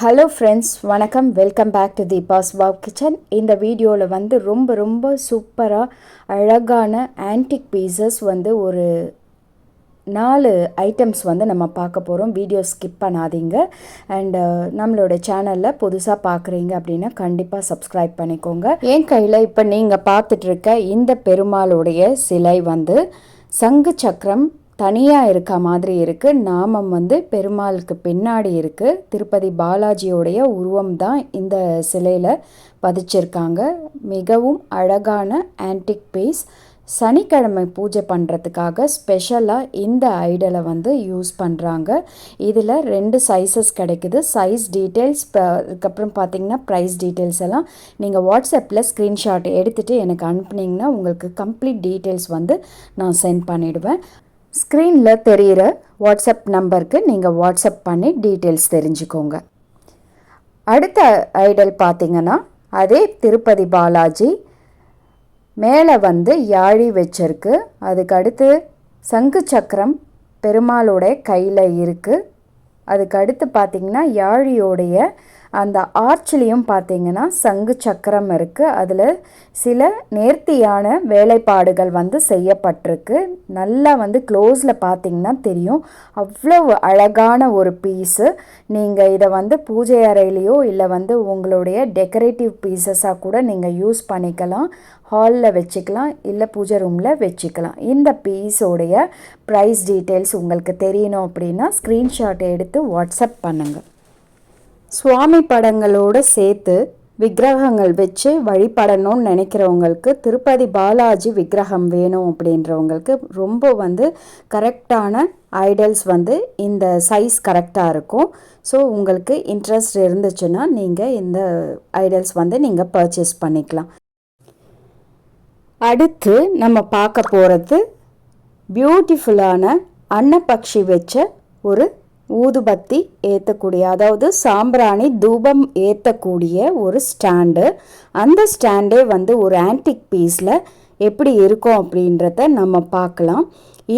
Hello friends, வணக்கம். Welcome back to Deepa's wow kitchen. இந்த வீடியோவில் வந்து ரொம்ப சூப்பராக அழகான ஆன்டிக் பீசஸ் வந்து ஒரு 4 ஐட்டம்ஸ் வந்து நம்ம பார்க்க போகிறோம். வீடியோ ஸ்கிப் பண்ணாதீங்க. அண்டு நம்மளோட சேனலில் புதுசாக பார்க்குறீங்க அப்படின்னா கண்டிப்பாக சப்ஸ்கிரைப் பண்ணிக்கோங்க. என் கையில் இப்போ நீங்கள் பார்த்துட்ருக்க இந்த பெருமாளுடைய சிலை வந்து சங்கு சக்கரம் தனியாக இருக்க மாதிரி இருக்குது. நாமம் வந்து பெருமாளுக்கு பின்னாடி இருக்குது. திருப்பதி பாலாஜியோடைய உருவம் தான் இந்த சிலையில் பதிச்சிருக்காங்க. மிகவும் அழகான ஆன்டிக் பீஸ். சனிக்கிழமை பூஜை பண்ணுறதுக்காக ஸ்பெஷலாக இந்த ஐடலை வந்து யூஸ் பண்ணுறாங்க. இதில் 2 சைஸஸ் கிடைக்குது. சைஸ் டீட்டெயில்ஸ் அதுக்கப்புறம் பார்த்திங்கன்னா ப்ரைஸ் டீட்டெயில்ஸ் எல்லாம் நீங்கள் வாட்ஸ்அப்பில் ஸ்க்ரீன்ஷாட் எடுத்துகிட்டு எனக்கு அனுப்புனீங்கன்னா உங்களுக்கு கம்ப்ளீட் டீட்டெயில்ஸ் வந்து நான் சென்ட் பண்ணிவிடுவேன். ஸ்க்ரீனில் தெரிகிற வாட்ஸ்அப் நம்பருக்கு நீங்கள் வாட்ஸ்அப் பண்ணி டீட்டெயில்ஸ் தெரிஞ்சுக்கோங்க. அடுத்த ஐடல் பார்த்திங்கன்னா அதே திருப்பதி பாலாஜி. மேலே வந்து யாழி வச்சிருக்கு. அதுக்கு அடுத்து சங்கு சக்கரம் பெருமாளோடைய கையில் இருக்குது. அதுக்கு அடுத்து பார்த்திங்கன்னா யாழியோடைய அந்த ஆர்ச்லேயும் பார்த்திங்கன்னா சங்கு சக்கரம் இருக்குது. அதில் சில நேர்த்தியான வேலைப்பாடுகள் வந்து செய்யப்பட்டிருக்கு. நல்லா வந்து க்ளோஸில் பார்த்திங்கன்னா தெரியும். அவ்வளவு அழகான ஒரு பீஸு. நீங்கள் இதை வந்து பூஜை அறையிலையோ இல்லை வந்து உங்களுடைய டெக்கரேட்டிவ் பீசஸாக கூட நீங்கள் யூஸ் பண்ணிக்கலாம். ஹாலில் வச்சுக்கலாம், இல்லை பூஜை ரூமில் வச்சுக்கலாம். இந்த பீஸோடைய ப்ரைஸ் டீட்டெயில்ஸ் உங்களுக்கு தெரியணும் அப்படின்னா ஸ்க்ரீன்ஷாட் எடுத்து வாட்ஸ்அப் பண்ணுங்கள். சுவாமி படங்களோடு சேர்த்து விக்கிரகங்கள் வச்சு வழிபடணும்னு நினைக்கிறவங்களுக்கு, திருப்பதி பாலாஜி விக்கிரகம் வேணும் அப்படின்றவங்களுக்கு ரொம்ப வந்து கரெக்டான ஐடல்ஸ் வந்து இந்த சைஸ் கரெக்டாக இருக்கும். ஸோ உங்களுக்கு இன்ட்ரெஸ்ட் இருந்துச்சுன்னா நீங்கள் இந்த ஐடல்ஸ் வந்து நீங்கள் பர்ச்சேஸ் பண்ணிக்கலாம். அடுத்து நம்ம பார்க்க போகிறது பியூட்டிஃபுல்லான அன்னப்பக்ஷி வச்ச ஒரு ஊதுபத்தி ஏற்றக்கூடிய, அதாவது சாம்பிராணி தூபம் ஏற்றக்கூடிய ஒரு ஸ்டாண்டு. அந்த ஸ்டாண்டே வந்து ஒரு ஆன்டிக் பீஸில் எப்படி இருக்கும் அப்படின்றத நம்ம பார்க்கலாம்.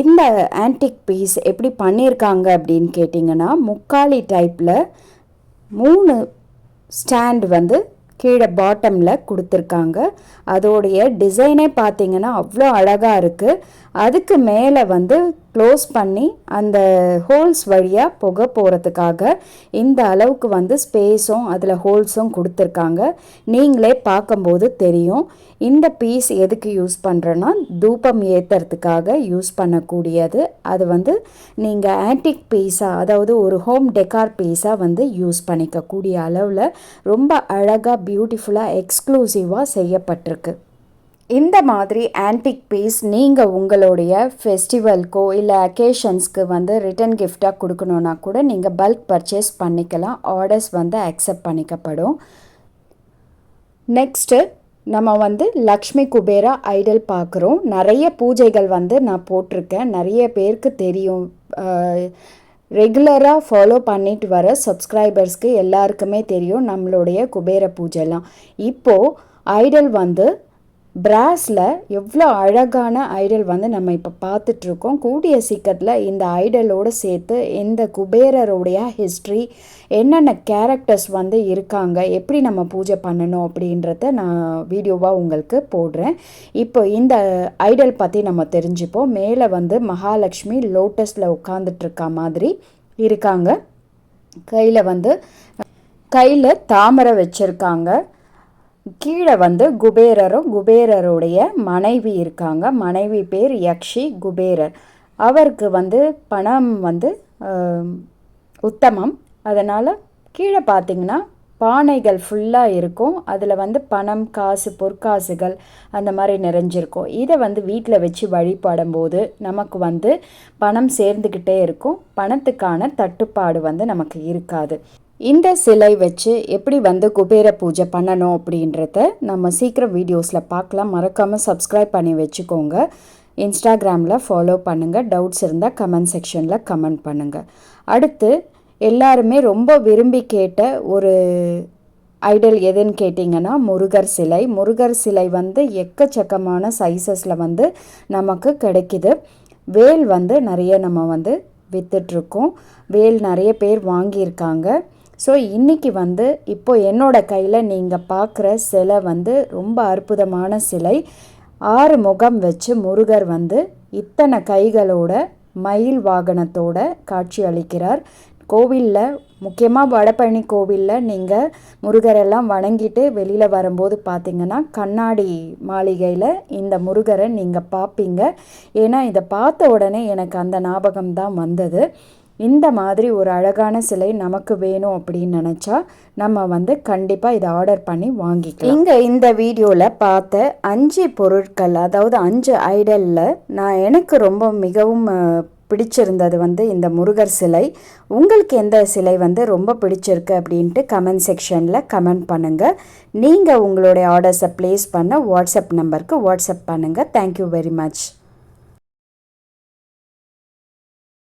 இந்த ஆன்டிக் பீஸ் எப்படி பண்ணியிருக்காங்க அப்படின்னு கேட்டிங்கன்னா, முக்காலி டைப்பில் 3 ஸ்டாண்ட் வந்து கீழே பாட்டமில் கொடுத்துருக்காங்க. அதோடைய டிசைனே பார்த்திங்கன்னா அவ்வளோ அழகாக இருக்குது. அதுக்கு மேலே வந்து க்ளோஸ் பண்ணி அந்த ஹோல்ஸ் வழியாக புகை போகிறதுக்காக இந்த அளவுக்கு வந்து ஸ்பேஸும் அதில் ஹோல்ஸும் கொடுத்துருக்காங்க. நீங்களே பார்க்கும்போது தெரியும். இந்த பீஸ் எதுக்கு யூஸ் பண்ணுறேன்னா தூபம் ஏற்றுறதுக்காக யூஸ் பண்ணக்கூடியது. அது வந்து நீங்கள் ஆன்டிக் பீஸாக, அதாவது ஒரு ஹோம் டெக்கார் பீஸாக வந்து யூஸ் பண்ணிக்கக்கூடிய அளவில் ரொம்ப அழகாக பியூட்டிஃபுல்லாக எக்ஸ்க்ளூசிவாக செய்யப்பட்டிருக்கு. இந்த மாதிரி ஆன்டிக் பீஸ் நீங்கள் உங்களுடைய ஃபெஸ்டிவல்க்கோ இல்லை அக்கேஷன்ஸ்க்கு வந்து ரிட்டன் கிஃப்டாக கொடுக்கணுன்னா கூட நீங்கள் பல்க் பர்ச்சேஸ் பண்ணிக்கலாம். ஆர்டர்ஸ் வந்து அக்செப்ட் பண்ணிக்கப்படும். நெக்ஸ்ட்டு நம்ம வந்து லக்ஷ்மி குபேரா ஐடல் பார்க்குறோம். நிறைய பூஜைகள் வந்து நான் போட்டிருக்கேன். நிறைய பேருக்கு தெரியும். ரெகுலராக ஃபாலோ பண்ணிட்டு வர சப்ஸ்கிரைபர்ஸ்க்கு எல்லாருக்குமே தெரியும் நம்மளுடைய குபேர பூஜைலாம். இப்போது ஐடல் வந்து பிராஸில் எவ்வளோ அழகான ஐடல் வந்து நம்ம இப்போ பார்த்துட்ருக்கோம். கூடிய சீக்கிரத்தில் இந்த ஐடலோடு சேர்த்து இந்த குபேரருடைய ஹிஸ்ட்ரி, என்னென்ன கேரக்டர்ஸ் வந்து இருக்காங்க, எப்படி நம்ம பூஜை பண்ணணும் அப்படின்றத நான் வீடியோவாக உங்களுக்கு போடுறேன். இப்போ இந்த ஐடல் பற்றி நம்ம தெரிஞ்சுப்போம். மேலே வந்து மகாலட்சுமி லோட்டஸில் உட்காந்துட்ருக்க மாதிரி இருக்காங்க. கையில் தாமரை வச்சுருக்காங்க. கீழே வந்து குபேரரும் குபேரருடைய மனைவி இருக்காங்க. மனைவி பேர் யக்ஷி குபேரர். அவருக்கு வந்து பணம் வந்து உத்தமம். அதனால் கீழே பார்த்திங்கன்னா பானைகள் ஃபுல்லாக இருக்கும். அதில் வந்து பணம், காசு, பொற்காசுகள் அந்த மாதிரி நிறைஞ்சிருக்கும். இதை வந்து வீட்டில் வச்சு வழிபடும்போது நமக்கு வந்து பணம் சேர்ந்துக்கிட்டே இருக்கும். பணத்துக்கான தட்டுப்பாடு வந்து நமக்கு இருக்காது. இந்த சிலை வச்சு எப்படி வந்து குபேர பூஜை பண்ணணும் அப்படின்றத நம்ம சீக்கிரம் வீடியோஸில் பார்க்கலாம். மறக்காமல் சப்ஸ்கிரைப் பண்ணி வச்சுக்கோங்க. இன்ஸ்டாகிராமில் ஃபாலோ பண்ணுங்கள். டவுட்ஸ் இருந்தால் கமெண்ட் செக்ஷனில் கமெண்ட் பண்ணுங்கள். அடுத்து எல்லாருமே ரொம்ப விரும்பி கேட்ட ஒரு ஐடல் எதுன்னு கேட்டிங்கன்னா முருகர் சிலை. முருகர் சிலை வந்து எக்கச்சக்கமான சைஸஸில் வந்து நமக்கு கிடைக்கிது. வேல் வந்து நிறைய நம்ம வந்து விற்றுட்ருக்கோம். வேல் நிறைய பேர் வாங்கியிருக்காங்க. ஸோ இன்றைக்கி வந்து இப்போ என்னோடய கையில் நீங்கள் பார்க்குற சிலை வந்து ரொம்ப அற்புதமான சிலை. 6 முகம் வச்சு முருகர் வந்து இத்தனை கைகளோட மயில் வாகனத்தோட காட்சி அளிக்கிறார். கோவிலில் முக்கியமாக வடபழனி கோவிலில் நீங்கள் முருகரெல்லாம் வணங்கிட்டு வெளியில் வரும்போது பார்த்திங்கன்னா கண்ணாடி மாளிகையில் இந்த முருகரை நீங்கள் பார்ப்பீங்க. ஏன்னா இதை பார்த்த உடனே எனக்கு அந்த ஞாபகம் தான் வந்தது. இந்த மாதிரி ஒரு அழகான சிலை நமக்கு வேணும் அப்படின்னு நினச்சா நம்ம வந்து கண்டிப்பாக இதை ஆர்டர் பண்ணி வாங்கிக்கலாம். இங்கே இந்த வீடியோவில் பார்த்த 5 பொருட்கள், அதாவது 5 ஐடலில் எனக்கு ரொம்ப மிகவும் பிடிச்சிருந்தது வந்து இந்த முருகர் சிலை. உங்களுக்கு எந்த சிலை வந்து ரொம்ப பிடிச்சிருக்கு அப்படின்ட்டு கமெண்ட் செக்ஷனில் கமெண்ட் பண்ணுங்கள். நீங்கள் உங்களுடைய ஆர்டர்ஸை ப்ளேஸ் பண்ண வாட்ஸ்அப் நம்பருக்கு வாட்ஸ்அப் பண்ணுங்கள். Thank you very much.